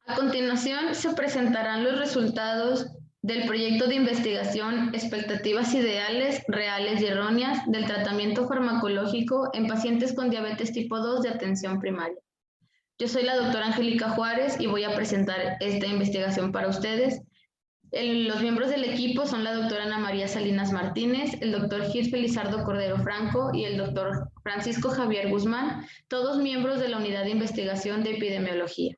A continuación, se presentarán los resultados del proyecto de investigación Expectativas ideales, reales y erróneas del tratamiento farmacológico en pacientes con diabetes tipo 2 de atención primaria. Yo soy la doctora Angélica Juárez y voy a presentar esta investigación para ustedes. Los miembros del equipo son la doctora Ana María Salinas Martínez, el doctor Gil Felizardo Cordero Franco y el doctor Francisco Javier Guzmán, todos miembros de la Unidad de Investigación de Epidemiología.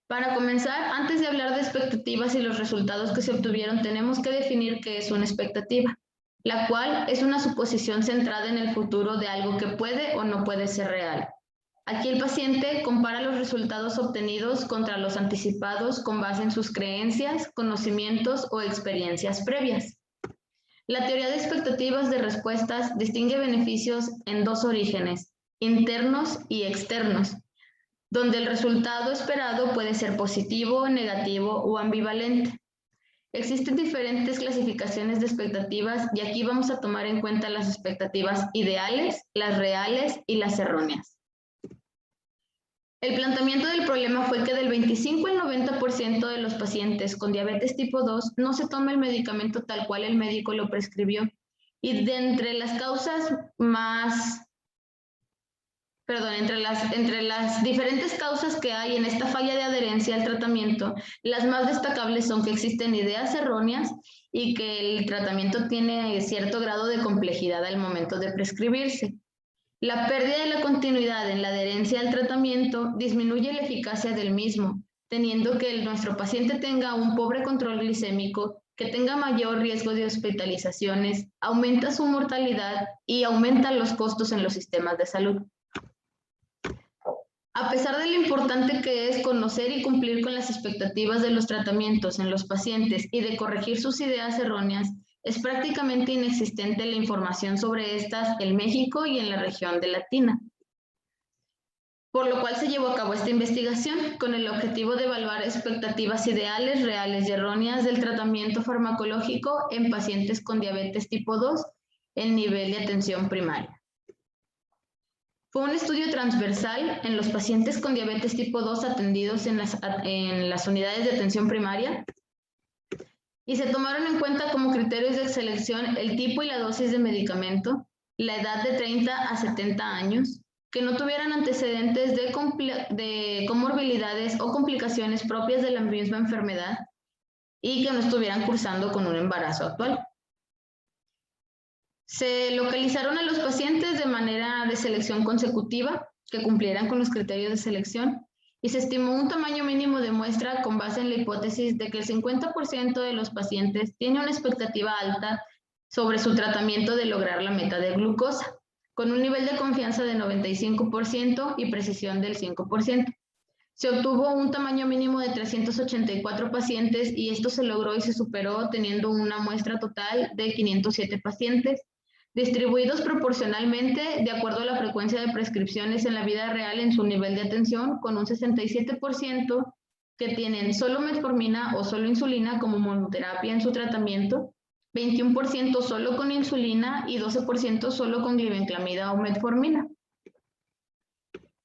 Para comenzar, antes de hablar de expectativas y los resultados que se obtuvieron, tenemos que definir qué es una expectativa, la cual es una suposición centrada en el futuro de algo que puede o no puede ser real. Aquí el paciente compara los resultados obtenidos contra los anticipados con base en sus creencias, conocimientos o experiencias previas. La teoría de expectativas de respuestas distingue beneficios en dos orígenes, internos y externos, donde el resultado esperado puede ser positivo, negativo o ambivalente. Existen diferentes clasificaciones de expectativas y aquí vamos a tomar en cuenta las expectativas ideales, las reales y las erróneas. El planteamiento del problema fue que del 25 al 90% de los pacientes con diabetes tipo 2 no se toma el medicamento tal cual el médico lo prescribió. Y entre las diferentes causas que hay en esta falla de adherencia al tratamiento, las más destacables son que existen ideas erróneas y que el tratamiento tiene cierto grado de complejidad al momento de prescribirse. La pérdida de la continuidad en la adherencia al tratamiento disminuye la eficacia del mismo, teniendo que nuestro paciente tenga un pobre control glicémico, que tenga mayor riesgo de hospitalizaciones, aumenta su mortalidad y aumenta los costos en los sistemas de salud. A pesar de lo importante que es conocer y cumplir con las expectativas de los tratamientos en los pacientes y de corregir sus ideas erróneas, es prácticamente inexistente la información sobre estas en México y en la región de Latina. Por lo cual se llevó a cabo esta investigación con el objetivo de evaluar expectativas ideales, reales y erróneas del tratamiento farmacológico en pacientes con diabetes tipo 2 en nivel de atención primaria. Fue un estudio transversal en los pacientes con diabetes tipo 2 atendidos en las unidades de atención primaria y se tomaron en cuenta como criterios de selección el tipo y la dosis de medicamento, la edad de 30 a 70 años, que no tuvieran antecedentes de comorbilidades o complicaciones propias de la misma enfermedad y que no estuvieran cursando con un embarazo actual. Se localizaron a los pacientes de manera de selección consecutiva, que cumplieran con los criterios de selección, y se estimó un tamaño mínimo de muestra con base en la hipótesis de que el 50% de los pacientes tiene una expectativa alta sobre su tratamiento de lograr la meta de glucosa, con un nivel de confianza de 95% y precisión del 5%. Se obtuvo un tamaño mínimo de 384 pacientes y esto se logró y se superó teniendo una muestra total de 507 pacientes, distribuidos proporcionalmente de acuerdo a la frecuencia de prescripciones en la vida real en su nivel de atención, con un 67% que tienen solo metformina o solo insulina como monoterapia en su tratamiento, 21% solo con insulina y 12% solo con glibenclamida o metformina.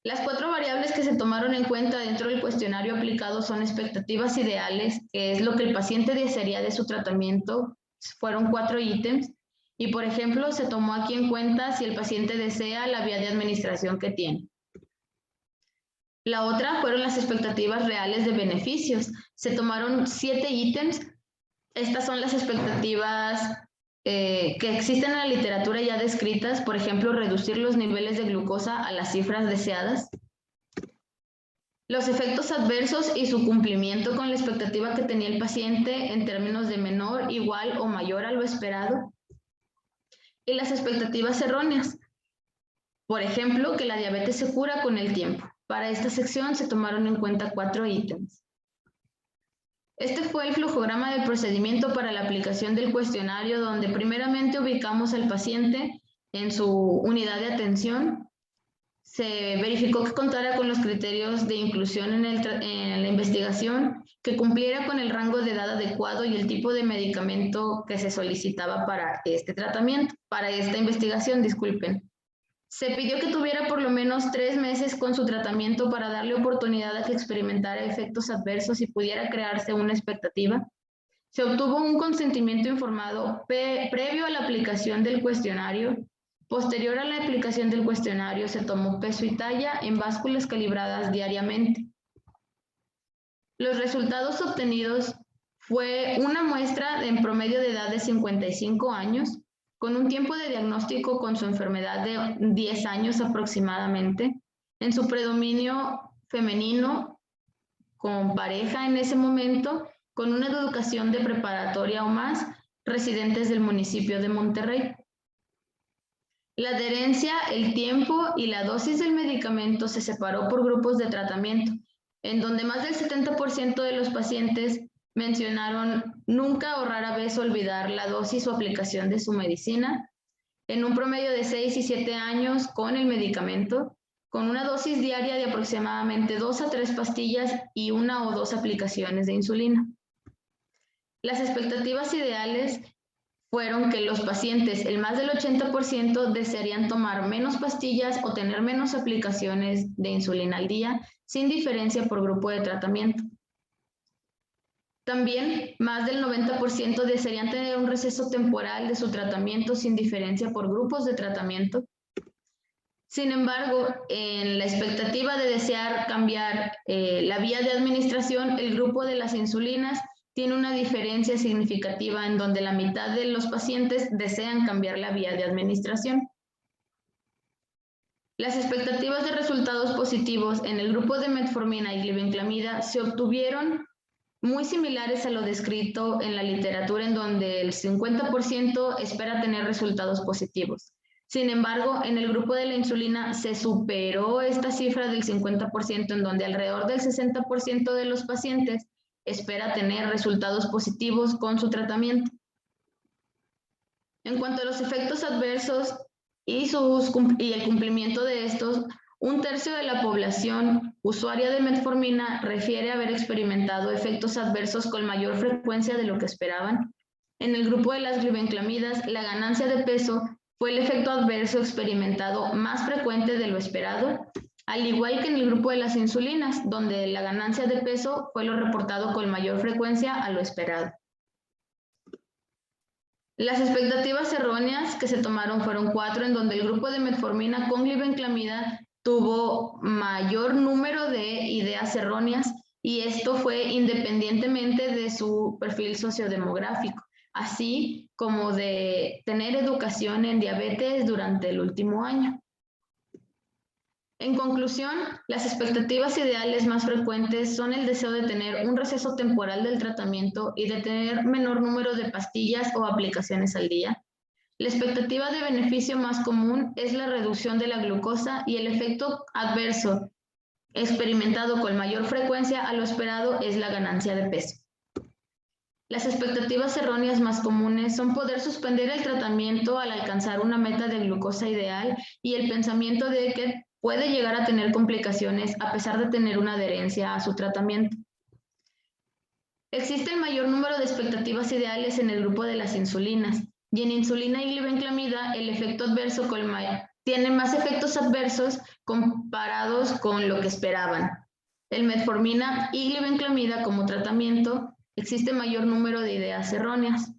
Las 4 variables que se tomaron en cuenta dentro del cuestionario aplicado son expectativas ideales, que es lo que el paciente desearía de su tratamiento, fueron 4 ítems, y por ejemplo se tomó aquí en cuenta si el paciente desea la vía de administración que tiene. La otra fueron las expectativas reales de beneficios. Se tomaron 7 ítems. Estas son las expectativas que existen en la literatura ya descritas, por ejemplo, reducir los niveles de glucosa a las cifras deseadas, los efectos adversos y su cumplimiento con la expectativa que tenía el paciente en términos de menor, igual o mayor a lo esperado, y las expectativas erróneas, por ejemplo, que la diabetes se cura con el tiempo. Para esta sección se tomaron en cuenta 4 ítems. Este fue el flujograma del procedimiento para la aplicación del cuestionario, donde primeramente ubicamos al paciente en su unidad de atención. Se verificó que contara con los criterios de inclusión en la investigación, que cumpliera con el rango de edad adecuado y el tipo de medicamento que se solicitaba para este tratamiento, para esta investigación, disculpen. Se pidió que tuviera por lo menos 3 meses con su tratamiento para darle oportunidad a que experimentara efectos adversos y pudiera crearse una expectativa. Se obtuvo un consentimiento informado previo a la aplicación del cuestionario. Posterior a la aplicación del cuestionario, se tomó peso y talla en básculas calibradas diariamente. Los resultados obtenidos fue una muestra en promedio de edad de 55 años, con un tiempo de diagnóstico con su enfermedad de 10 años aproximadamente, en su predominio femenino, con pareja en ese momento, con una educación de preparatoria o más, residentes del municipio de Monterrey. La adherencia, el tiempo y la dosis del medicamento se separó por grupos de tratamiento, en donde más del 70% de los pacientes mencionaron nunca o rara vez olvidar la dosis o aplicación de su medicina, en un promedio de 6 y 7 años con el medicamento, con una dosis diaria de aproximadamente 2 a 3 pastillas y 1 o 2 aplicaciones de insulina. Las expectativas ideales fueron que los pacientes, el más del 80%, desearían tomar menos pastillas o tener menos aplicaciones de insulina al día, sin diferencia por grupo de tratamiento. También, más del 90% desearían tener un receso temporal de su tratamiento sin diferencia por grupos de tratamiento. Sin embargo, en la expectativa de desear cambiar la vía de administración, el grupo de las insulinas tiene una diferencia significativa en donde la mitad de los pacientes desean cambiar la vía de administración. Las expectativas de resultados positivos en el grupo de metformina y glibenclamida se obtuvieron muy similares a lo descrito en la literatura, en donde el 50% espera tener resultados positivos. Sin embargo, en el grupo de la insulina se superó esta cifra del 50%, en donde alrededor del 60% de los pacientes espera tener resultados positivos con su tratamiento. En cuanto a los efectos adversos y el cumplimiento de estos, 1/3 de la población usuaria de metformina refiere haber experimentado efectos adversos con mayor frecuencia de lo que esperaban. En el grupo de las glibenclamidas, la ganancia de peso fue el efecto adverso experimentado más frecuente de lo esperado, al igual que en el grupo de las insulinas, donde la ganancia de peso fue lo reportado con mayor frecuencia a lo esperado. Las expectativas erróneas que se tomaron fueron 4, en donde el grupo de metformina con glibenclamida tuvo mayor número de ideas erróneas, y esto fue independientemente de su perfil sociodemográfico, así como de tener educación en diabetes durante el último año. En conclusión, las expectativas ideales más frecuentes son el deseo de tener un receso temporal del tratamiento y de tener menor número de pastillas o aplicaciones al día. La expectativa de beneficio más común es la reducción de la glucosa, y el efecto adverso experimentado con mayor frecuencia a lo esperado es la ganancia de peso. Las expectativas erróneas más comunes son poder suspender el tratamiento al alcanzar una meta de glucosa ideal, y el pensamiento de que puede llegar a tener complicaciones a pesar de tener una adherencia a su tratamiento. Existe el mayor número de expectativas ideales en el grupo de las insulinas, y en insulina y glibenclamida el efecto adverso tiene más efectos adversos comparados con lo que esperaban. En metformina y glibenclamida como tratamiento existe mayor número de ideas erróneas.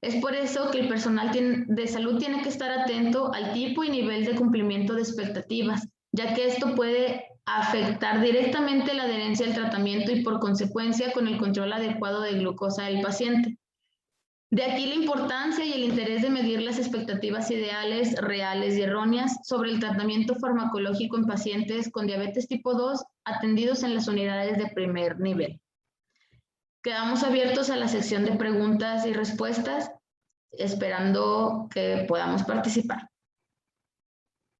Es por eso que el personal de salud tiene que estar atento al tipo y nivel de cumplimiento de expectativas, ya que esto puede afectar directamente la adherencia al tratamiento y por consecuencia con el control adecuado de glucosa del paciente. De aquí la importancia y el interés de medir las expectativas ideales, reales y erróneas sobre el tratamiento farmacológico en pacientes con diabetes tipo 2 atendidos en las unidades de primer nivel. Quedamos abiertos a la sección de preguntas y respuestas, esperando que podamos participar.